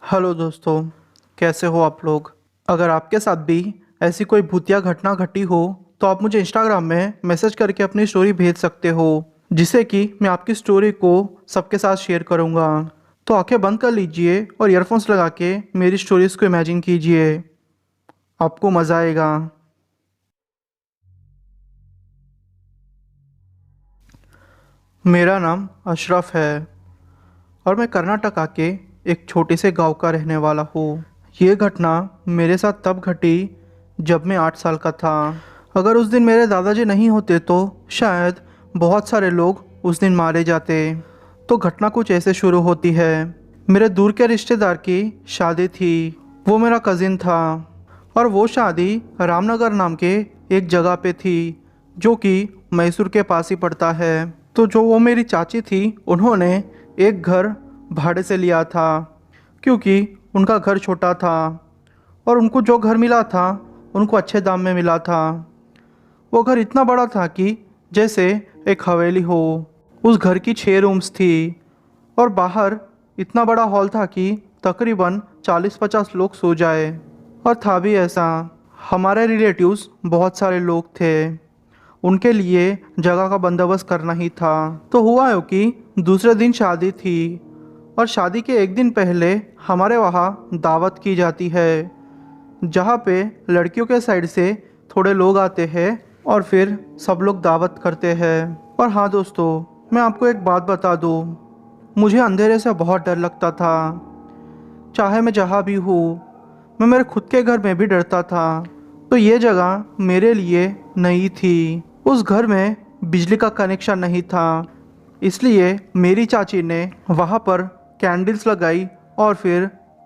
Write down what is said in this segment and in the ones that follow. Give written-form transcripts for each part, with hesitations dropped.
Hello दोस्तों, कैसे हो आप लोग। अगर आपके साथ भी ऐसी कोई भूतिया घटना घटी हो तो आप मुझे इंस्टाग्राम में मैसेज करके अपनी स्टोरी भेज सकते हो, जिससे कि मैं आपकी स्टोरी को सबके साथ शेयर करूँगा। तो आंखें बंद कर लीजिए और ईयरफोन्स लगा के मेरी स्टोरीज़ को इमेजिन कीजिए, आपको मज़ा आएगा। मेरा नाम अशरफ है और मैं कर्नाटका के एक छोटे से गांव का रहने वाला हूँ। ये घटना मेरे साथ तब घटी जब मैं 8 साल का था। अगर उस दिन मेरे दादाजी नहीं होते तो शायद बहुत सारे लोग उस दिन मारे जाते। तो घटना कुछ ऐसे शुरू होती है। मेरे दूर के रिश्तेदार की शादी थी। वो मेरा कज़िन था और वो शादी रामनगर नाम के एक जगह पे थी, जो कि मैसूर के पास ही पड़ता है। तो जो वो मेरी चाची थी, उन्होंने एक घर भाड़े से लिया था, क्योंकि उनका घर छोटा था और उनको जो घर मिला था उनको अच्छे दाम में मिला था। वो घर इतना बड़ा था कि जैसे एक हवेली हो। उस घर की 6 रूम्स थी और बाहर इतना बड़ा हॉल था कि तकरीबन 40-50 लोग सो जाए। और था भी ऐसा, हमारे रिलेटिव्स बहुत सारे लोग थे, उनके लिए जगह का बंदोबस्त करना ही था। तो हुआ है कि दूसरे दिन शादी थी और शादी के एक दिन पहले हमारे वहाँ दावत की जाती है, जहाँ पे लड़कियों के साइड से थोड़े लोग आते हैं और फिर सब लोग दावत करते हैं। और हाँ दोस्तों, मैं आपको एक बात बता दूँ, मुझे अंधेरे से बहुत डर लगता था। चाहे मैं जहाँ भी हूँ, मैं मेरे खुद के घर में भी डरता था। तो ये जगह मेरे लिए नई थी। उस घर में बिजली का कनेक्शन नहीं था, इसलिए मेरी चाची ने वहाँ पर कैंडल्स लगाई और फिर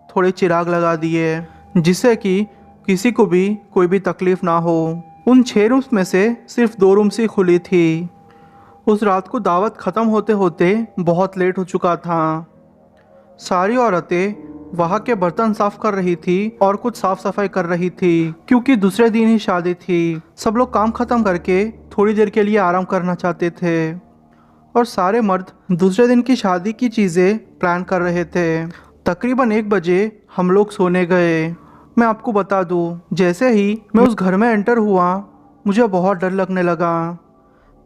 थोड़े चिराग लगा दिए, जिससे कि किसी को भी कोई भी तकलीफ ना हो। उन 6 रूम्स में से सिर्फ 2 रूम्स ही खुली थी। उस रात को दावत ख़त्म होते होते बहुत लेट हो चुका था। सारी औरतें वहाँ के बर्तन साफ कर रही थी और कुछ साफ सफाई कर रही थी, क्योंकि दूसरे दिन ही शादी थी। सब लोग काम खत्म करके थोड़ी देर के लिए आराम करना चाहते थे और सारे मर्द दूसरे दिन की शादी की चीज़ें प्लान कर रहे थे। तकरीबन 1 बजे हम लोग सोने गए। मैं आपको बता दूं, जैसे ही मैं उस घर में एंटर हुआ, मुझे बहुत डर लगने लगा।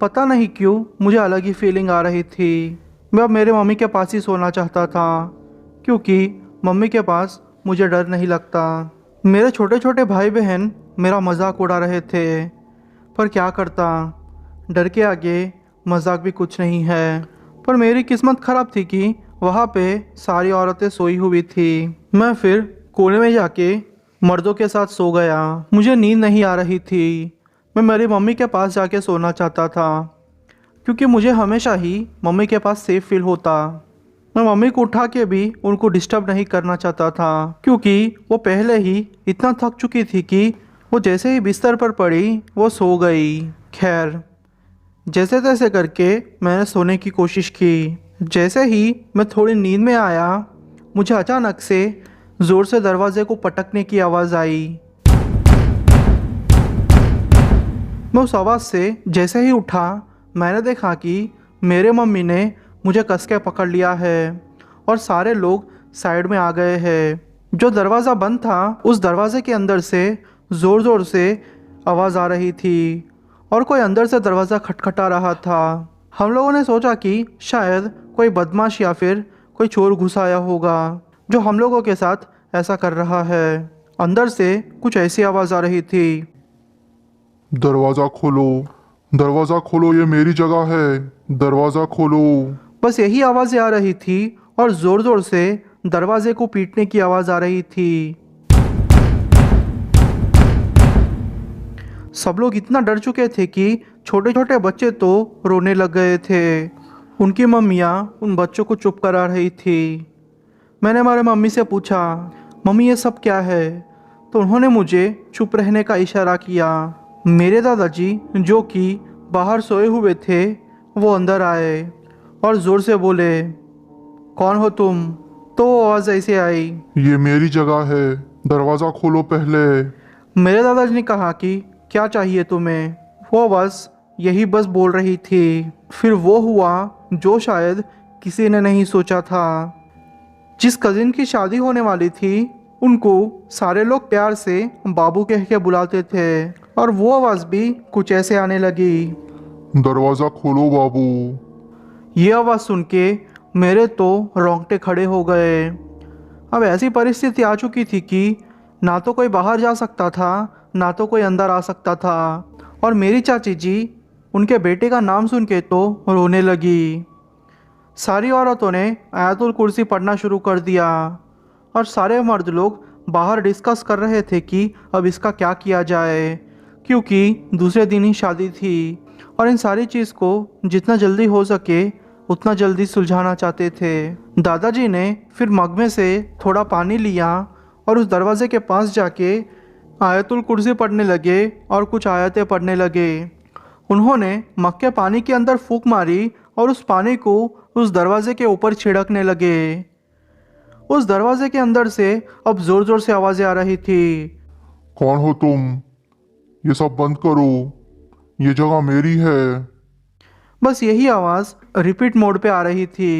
पता नहीं क्यों मुझे अलग ही फीलिंग आ रही थी। मैं अब मेरे मम्मी के पास ही सोना चाहता था, क्योंकि मम्मी के पास मुझे डर नहीं लगता। मेरे छोटे छोटे भाई बहन मेरा मजाक उड़ा रहे थे, पर क्या करता, डर के आगे मजाक भी कुछ नहीं है। पर मेरी किस्मत ख़राब थी कि वहाँ पे सारी औरतें सोई हुई थी। मैं फिर कोने में जाके मर्दों के साथ सो गया। मुझे नींद नहीं आ रही थी। मैं मेरी मम्मी के पास जाके सोना चाहता था, क्योंकि मुझे हमेशा ही मम्मी के पास सेफ फील होता। मैं मम्मी को उठा के भी उनको डिस्टर्ब नहीं करना चाहता था, क्योंकि वो पहले ही इतना थक चुकी थी कि वो जैसे ही बिस्तर पर पड़ी वो सो गई। खैर, जैसे तैसे करके मैंने सोने की कोशिश की। जैसे ही मैं थोड़ी नींद में आया, मुझे अचानक से ज़ोर से दरवाजे को पटकने की आवाज़ आई। मैं उस आवाज़ से जैसे ही उठा, मैंने देखा कि मेरे मम्मी ने मुझे कस के पकड़ लिया है और सारे लोग साइड में आ गए हैं। जो दरवाज़ा बंद था, उस दरवाजे के अंदर से ज़ोर ज़ोर से आवाज़ आ रही थी और कोई अंदर से दरवाज़ा खटखटा रहा था। हम लोगों ने सोचा कि शायद कोई बदमाश या फिर कोई चोर घुस आया होगा, जो हम लोगों के साथ ऐसा कर रहा है। अंदर से कुछ ऐसी आवाज़ आ रही थी। दरवाजा खोलो। दरवाजा खोलो, ये मेरी जगह है। दरवाजा खोलो। बस यही आवाज़ें आ रही थी और ज़ोर ज़ोर से दरवाजे को पीटने की आवाज़ आ रही थी। सब लोग इतना डर चुके थे कि छोटे छोटे बच्चे तो रोने लग गए थे। उनकी मम्मियाँ उन बच्चों को चुप करा रही थी। मैंने हमारे मम्मी से पूछा, मम्मी ये सब क्या है? तो उन्होंने मुझे चुप रहने का इशारा किया। मेरे दादाजी, जो कि बाहर सोए हुए थे, वो अंदर आए और ज़ोर से बोले, कौन हो तुम? तो वो आवाज़ ऐसे आई। ये मेरी जगह है। दरवाजा खोलो पहले। मेरे दादाजी ने कहा कि क्या चाहिए तुम्हें? वो बस यही बस बोल रही थी। फिर वो हुआ जो शायद किसी ने नहीं सोचा था। जिस कजिन की शादी होने वाली थी उनको सारे लोग प्यार से बाबू कह के बुलाते थे और वो आवाज़ भी कुछ ऐसे आने लगी। दरवाज़ा खोलो बाबू। ये आवाज़ सुन के मेरे तो रोंगटे खड़े हो गए। अब ऐसी परिस्थिति आ चुकी थी कि ना तो कोई बाहर जा सकता था ना तो कोई अंदर आ सकता था। और मेरी चाची जी उनके बेटे का नाम सुन के तो रोने लगी। सारी औरतों ने आयतुल कुर्सी पढ़ना शुरू कर दिया और सारे मर्द लोग बाहर डिस्कस कर रहे थे कि अब इसका क्या किया जाए, क्योंकि दूसरे दिन ही शादी थी और इन सारी चीज़ को जितना जल्दी हो सके उतना जल्दी सुलझाना चाहते थे। दादाजी ने फिर मग में से थोड़ा पानी लिया और उस दरवाजे के पास जाके आयतुल कुर्सी पढ़ने लगे और कुछ आयतें पढ़ने लगे। उन्होंने मग के पानी के अंदर फूंक मारी और उस पानी को उस दरवाजे के ऊपर छिड़कने लगे। उस दरवाजे के अंदर से अब जोर जोर से आवाजें आ रही थी। कौन हो तुम? ये सब बंद करो, ये जगह मेरी है। बस यही आवाज़ रिपीट मोड पे आ रही थी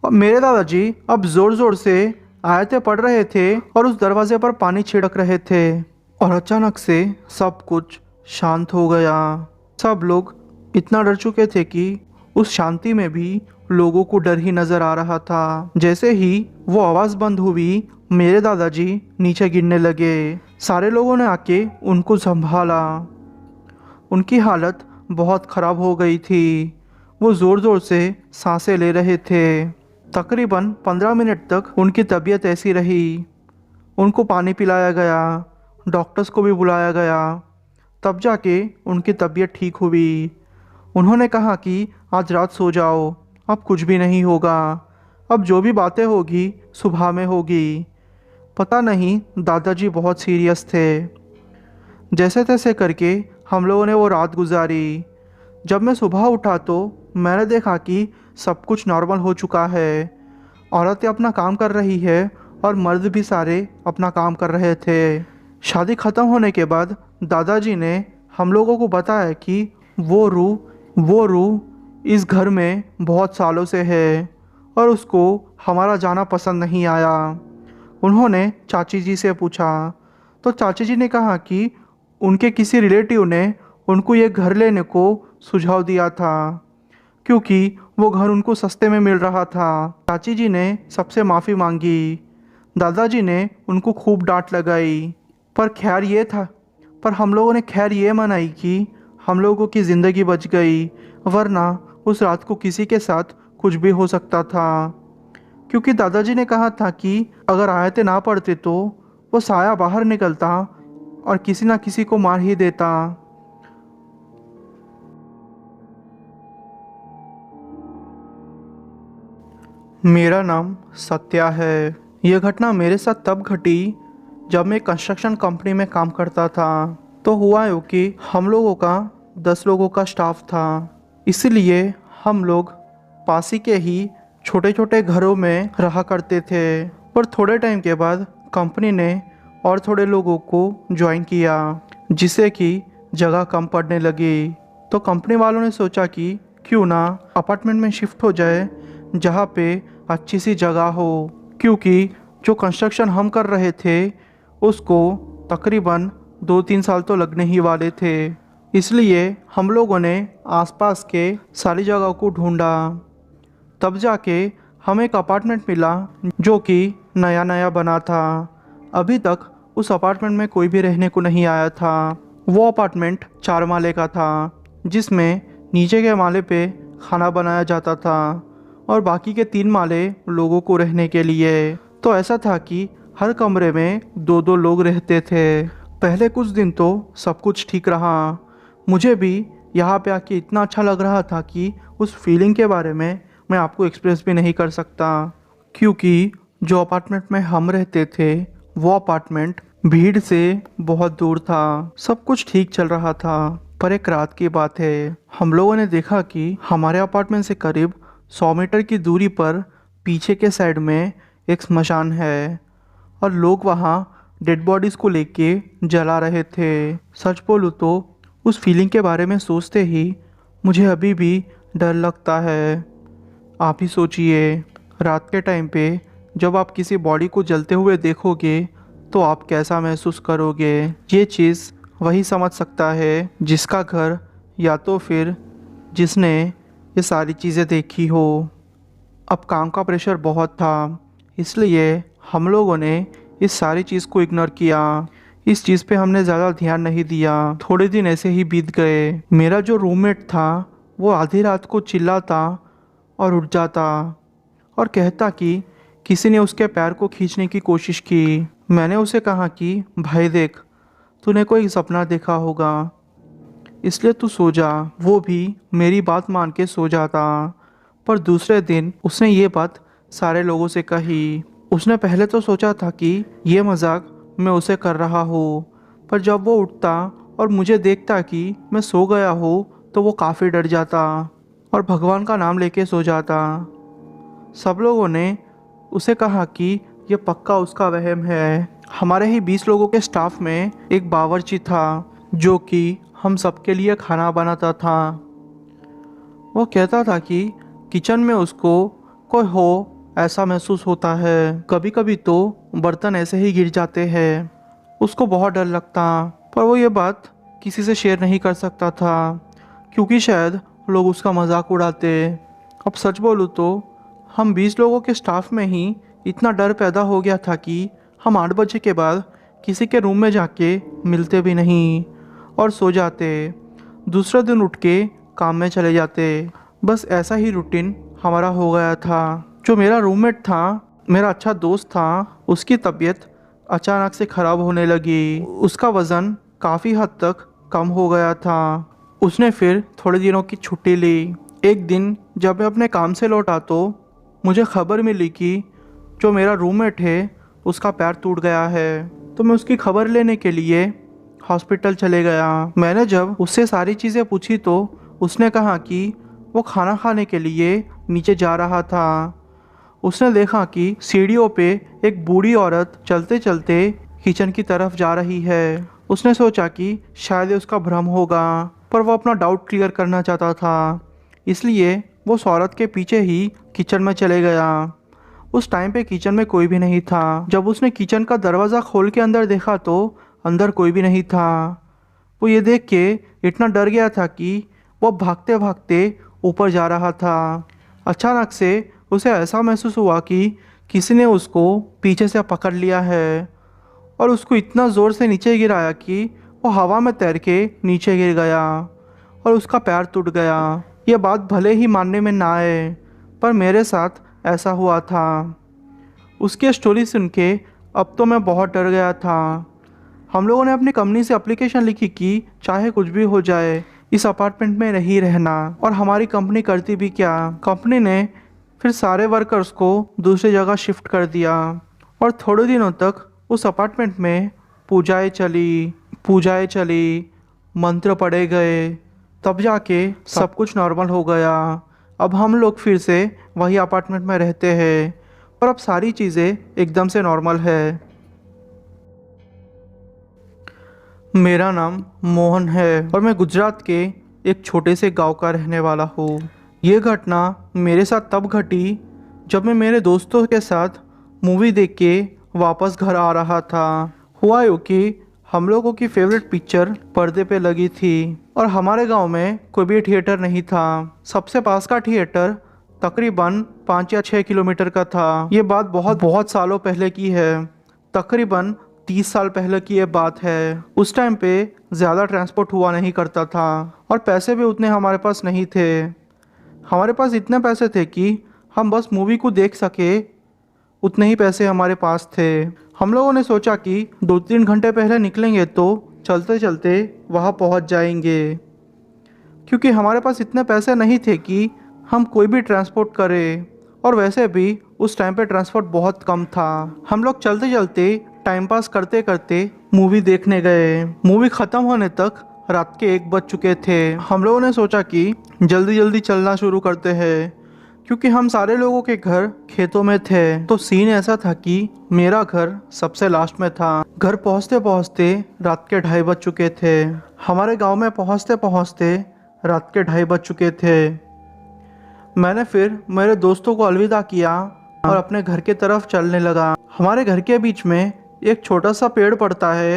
और मेरे दादाजी अब जोर जोर से आयतें पढ़ रहे थे और उस दरवाजे पर पानी छिड़क रहे थे। और अचानक से सब कुछ शांत हो गया। सब लोग इतना डर चुके थे कि उस शांति में भी लोगों को डर ही नजर आ रहा था। जैसे ही वो आवाज़ बंद हुई मेरे दादाजी नीचे गिरने लगे। सारे लोगों ने आके उनको संभाला। उनकी हालत बहुत ख़राब हो गई थी। वो ज़ोर ज़ोर से सांसें ले रहे थे। तकरीबन 15 मिनट तक उनकी तबीयत ऐसी रही। उनको पानी पिलाया गया, डॉक्टर्स को भी बुलाया गया, तब जाके उनकी तबीयत ठीक हुई। उन्होंने कहा कि आज रात सो जाओ, अब कुछ भी नहीं होगा, अब जो भी बातें होगी सुबह में होगी। पता नहीं दादाजी बहुत सीरियस थे। जैसे तैसे करके हम लोगों ने वो रात गुजारी। जब मैं सुबह उठा तो मैंने देखा कि सब कुछ नॉर्मल हो चुका है। औरतें अपना काम कर रही है और मर्द भी सारे अपना काम कर रहे थे। शादी ख़त्म होने के बाद दादाजी ने हम लोगों को बताया कि वो रूह इस घर में बहुत सालों से है और उसको हमारा जाना पसंद नहीं आया। उन्होंने चाची जी से पूछा तो चाची जी ने कहा कि उनके किसी रिलेटिव ने उनको ये घर लेने को सुझाव दिया था क्योंकि वो घर उनको सस्ते में मिल रहा था। चाची जी ने सबसे माफ़ी मांगी। दादाजी ने उनको खूब डांट लगाई, पर हम लोगों ने खैर ये मनाई कि हम लोगों की ज़िंदगी बच गई, वरना उस रात को किसी के साथ कुछ भी हो सकता था। क्योंकि दादाजी ने कहा था कि अगर आयतें ना पढ़ते तो वो साया बाहर निकलता और किसी ना किसी को मार ही देता। मेरा नाम सत्या है। यह घटना मेरे साथ तब घटी जब मैं कंस्ट्रक्शन कंपनी में काम करता था। तो हुआ यूँ कि हम लोगों का 10 लोगों का स्टाफ था, इसलिए हम लोग पास ही के ही छोटे छोटे घरों में रहा करते थे। पर थोड़े टाइम के बाद कंपनी ने और थोड़े लोगों को ज्वाइन किया, जिससे कि जगह कम पड़ने लगी। तो कंपनी वालों ने सोचा कि क्यों ना अपार्टमेंट में शिफ्ट हो जाए जहाँ पे अच्छी सी जगह हो, क्योंकि जो कंस्ट्रक्शन हम कर रहे थे उसको तकरीबन 2-3 साल तो लगने ही वाले थे। इसलिए हम लोगों ने आसपास के सारी जगहों को ढूंढा। तब जाके हमें एक अपार्टमेंट मिला जो कि नया नया बना था। अभी तक उस अपार्टमेंट में कोई भी रहने को नहीं आया था। वो अपार्टमेंट 4 माले का था, जिसमें नीचे के माले पे खाना बनाया जाता था और बाकी के 3 माले लोगों को रहने के लिए। तो ऐसा था कि हर कमरे में 2-2 लोग रहते थे। पहले कुछ दिन तो सब कुछ ठीक रहा। मुझे भी यहाँ पे आके इतना अच्छा लग रहा था कि उस फीलिंग के बारे में मैं आपको एक्सप्रेस भी नहीं कर सकता, क्योंकि जो अपार्टमेंट में हम रहते थे वो अपार्टमेंट भीड़ से बहुत दूर था। सब कुछ ठीक चल रहा था, पर एक रात की बात है, हम लोगों ने देखा कि हमारे अपार्टमेंट से करीब 100 मीटर की दूरी पर पीछे के साइड में एक स्मशान है और लोग वहाँ डेड बॉडीज़ को लेके जला रहे थे। सच बोलूँ तो उस फीलिंग के बारे में सोचते ही मुझे अभी भी डर लगता है। आप ही सोचिए, रात के टाइम पे जब आप किसी बॉडी को जलते हुए देखोगे तो आप कैसा महसूस करोगे। ये चीज़ वही समझ सकता है जिसका घर या तो फिर जिसने ये सारी चीज़ें देखी हो। अब काम का प्रेशर बहुत था, इसलिए हम लोगों ने इस सारी चीज़ को इग्नोर किया। इस चीज़ पे हमने ज़्यादा ध्यान नहीं दिया। थोड़े दिन ऐसे ही बीत गए। मेरा जो रूममेट था वो आधी रात को चिल्लाता और उठ जाता और कहता कि किसी ने उसके पैर को खींचने की कोशिश की। मैंने उसे कहा कि भाई देख, तूने कोई सपना देखा होगा, इसलिए तू सो जा। वो भी मेरी बात मान के सो जाता। पर दूसरे दिन उसने ये बात सारे लोगों से कही। उसने पहले तो सोचा था कि ये मजाक मैं उसे कर रहा हूँ, पर जब वो उठता और मुझे देखता कि मैं सो गया हूँ तो वो काफ़ी डर जाता और भगवान का नाम लेके सो जाता। सब लोगों ने उसे कहा कि ये पक्का उसका वहम है। हमारे ही 20 लोगों के स्टाफ में एक बावर्ची था जो कि हम सबके लिए खाना बनाता था। वो कहता था कि किचन में उसको कोई हो ऐसा महसूस होता है। कभी कभी तो बर्तन ऐसे ही गिर जाते हैं। उसको बहुत डर लगता, पर वो ये बात किसी से शेयर नहीं कर सकता था क्योंकि शायद लोग उसका मजाक उड़ाते। अब सच बोलूँ तो हम 20 लोगों के स्टाफ में ही इतना डर पैदा हो गया था कि हम 8 बजे के बाद किसी के रूम में जाके मिलते भी नहीं और सो जाते। दूसरे दिन उठ के काम में चले जाते। बस ऐसा ही रूटीन हमारा हो गया था। जो मेरा रूममेट था, मेरा अच्छा दोस्त था, उसकी तबीयत अचानक से ख़राब होने लगी। उसका वज़न काफ़ी हद तक कम हो गया था। उसने फिर थोड़े दिनों की छुट्टी ली। एक दिन जब मैं अपने काम से लौटा तो मुझे खबर मिली कि जो मेरा रूममेट है उसका पैर टूट गया है। तो मैं उसकी खबर लेने के लिए हॉस्पिटल चले गया। मैंने जब उससे सारी चीज़ें पूछी तो उसने कहा कि वो खाना खाने के लिए नीचे जा रहा था। उसने देखा कि सीढ़ियों पे एक बूढ़ी औरत चलते चलते किचन की तरफ जा रही है। उसने सोचा कि शायद ये उसका भ्रम होगा, पर वो अपना डाउट क्लियर करना चाहता था, इसलिए वो उस औरत के पीछे ही किचन में चले गया। उस टाइम पे किचन में कोई भी नहीं था। जब उसने किचन का दरवाज़ा खोल के अंदर देखा तो अंदर कोई भी नहीं था। वो ये देख के इतना डर गया था कि वो भागते भागते ऊपर जा रहा था। अचानक से उसे ऐसा महसूस हुआ कि किसी ने उसको पीछे से पकड़ लिया है और उसको इतना ज़ोर से नीचे गिराया कि वो हवा में तैर के नीचे गिर गया और उसका पैर टूट गया। ये बात भले ही मानने में ना आए, पर मेरे साथ ऐसा हुआ था। उसकी स्टोरी सुन के अब तो मैं बहुत डर गया था। हम लोगों ने अपनी कंपनी से एप्लीकेशन लिखी कि चाहे कुछ भी हो जाए इस अपार्टमेंट में नहीं रहना, और हमारी कंपनी करती भी क्या। कंपनी ने फिर सारे वर्कर्स को दूसरी जगह शिफ्ट कर दिया और थोड़े दिनों तक उस अपार्टमेंट में पूजाएं चली, मंत्र पढ़े गए, तब जाके सब कुछ नॉर्मल हो गया। अब हम लोग फिर से वही अपार्टमेंट में रहते हैं, पर अब सारी चीज़ें एकदम से नॉर्मल है। मेरा नाम मोहन है और मैं गुजरात के एक छोटे से गांव का रहने वाला हूँ। ये घटना मेरे साथ तब घटी जब मैं मेरे दोस्तों के साथ मूवी देख के वापस घर आ रहा था। हुआ यूँ कि हम लोगों की फेवरेट पिक्चर पर्दे पे लगी थी और हमारे गांव में कोई भी थिएटर नहीं था। सबसे पास का थिएटर तकरीबन 5 या 6 किलोमीटर का था। ये बात बहुत बहुत सालों पहले की है, तकरीबन 30 साल पहले की ये बात है। उस टाइम पे ज़्यादा ट्रांसपोर्ट हुआ नहीं करता था और पैसे भी उतने हमारे पास नहीं थे। हमारे पास इतने पैसे थे कि हम बस मूवी को देख सके, उतने ही पैसे हमारे पास थे। हम लोगों ने सोचा कि 2-3 घंटे पहले निकलेंगे तो चलते चलते वहाँ पहुँच जाएंगे, क्योंकि हमारे पास इतने पैसे नहीं थे कि हम कोई भी ट्रांसपोर्ट करें, और वैसे भी उस टाइम पे ट्रांसपोर्ट बहुत कम था। हम लोग चलते चलते टाइम पास करते करते मूवी देखने गए। मूवी ख़त्म होने तक रात के 1 बज चुके थे। हम लोगों ने सोचा कि जल्दी जल्दी चलना शुरू करते हैं, क्योंकि हम सारे लोगों के घर खेतों में थे। तो सीन ऐसा था कि मेरा घर सबसे लास्ट में था। घर पहुंचते पहुंचते रात के 2:30 बज चुके थे। हमारे गांव में पहुंचते पहुंचते रात के 2:30 बज चुके थे। मैंने फिर मेरे दोस्तों को अलविदा किया और अपने घर के तरफ चलने लगा। हमारे घर के बीच में एक छोटा सा पेड़ पड़ता है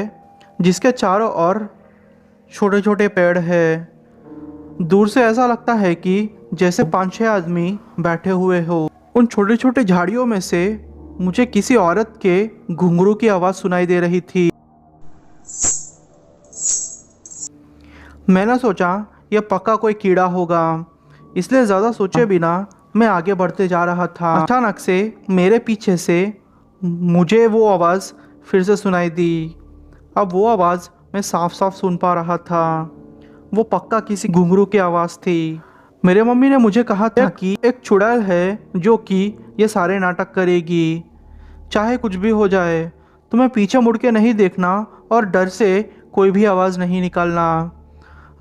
जिसके चारों ओर छोटे छोटे पेड़ है। दूर से ऐसा लगता है कि जैसे 5-6 आदमी बैठे हुए हो। उन छोटे छोटे झाड़ियों में से मुझे किसी औरत के घुंघरू की आवाज़ सुनाई दे रही थी। मैंने सोचा यह पक्का कोई कीड़ा होगा, इसलिए ज़्यादा सोचे बिना मैं आगे बढ़ते जा रहा था। अचानक से मेरे पीछे से मुझे वो आवाज़ फिर से सुनाई दी। अब वो आवाज़ मैं साफ साफ सुन पा रहा था। वो पक्का किसी घुंघरू की आवाज़ थी। मेरे मम्मी ने मुझे कहा था कि एक चुड़ैल है जो कि ये सारे नाटक करेगी, चाहे कुछ भी हो जाए। तुम्हें पीछे मुड़ के नहीं देखना और डर से कोई भी आवाज़ नहीं निकालना।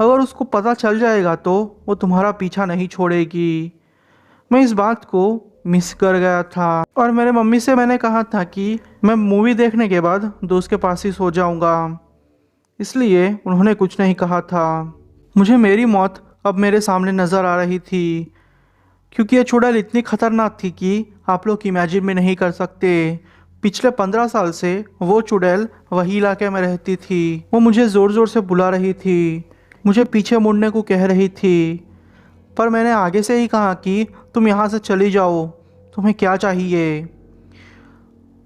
अगर उसको पता चल जाएगा तो वो तुम्हारा पीछा नहीं छोड़ेगी। मैं इस बात को मिस कर गया था और मेरे मम्मी से मैंने कहा था कि मैं मूवी देखने के बाद दोस्त के पास ही सो जाऊंगा, इसलिए उन्होंने कुछ नहीं कहा था। मुझे मेरी मौत अब मेरे सामने नज़र आ रही थी, क्योंकि ये चुड़ैल इतनी खतरनाक थी कि आप लोग इमेजिन भी नहीं कर सकते। पिछले 15 साल से वो चुड़ैल वही इलाके में रहती थी। वो मुझे ज़ोर ज़ोर से बुला रही थी, मुझे पीछे मुड़ने को कह रही थी, पर मैंने आगे से ही कहा कि तुम यहाँ से चली जाओ, तुम्हें क्या चाहिए।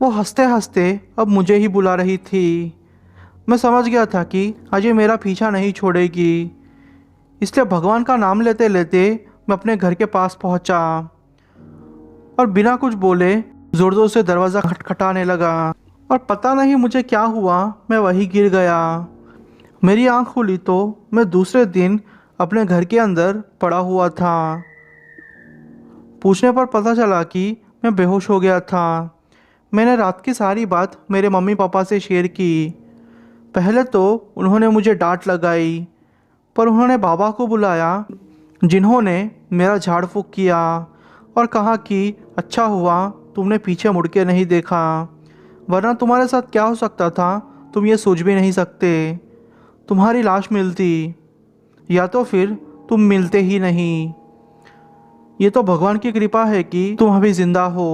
वो हंसते हंसते अब मुझे ही बुला रही थी। मैं समझ गया था कि आज ये मेरा पीछा नहीं छोड़ेगी, इसलिए भगवान का नाम लेते लेते मैं अपने घर के पास पहुंचा और बिना कुछ बोले ज़ोर ज़ोर से दरवाज़ा खटखटाने लगा। और पता नहीं मुझे क्या हुआ, मैं वहीं गिर गया। मेरी आँख खुली तो मैं दूसरे दिन अपने घर के अंदर पड़ा हुआ था। पूछने पर पता चला कि मैं बेहोश हो गया था। मैंने रात की सारी बात मेरे मम्मी पापा से शेयर की। पहले तो उन्होंने मुझे डांट लगाई, पर उन्होंने बाबा को बुलाया जिन्होंने मेरा झाड़ फूँक किया और कहा कि अच्छा हुआ तुमने पीछे मुड़ के नहीं देखा, वरना तुम्हारे साथ क्या हो सकता था तुम ये सोच भी नहीं सकते। तुम्हारी लाश मिलती या तो फिर तुम मिलते ही नहीं। ये तो भगवान की कृपा है कि तुम अभी ज़िंदा हो।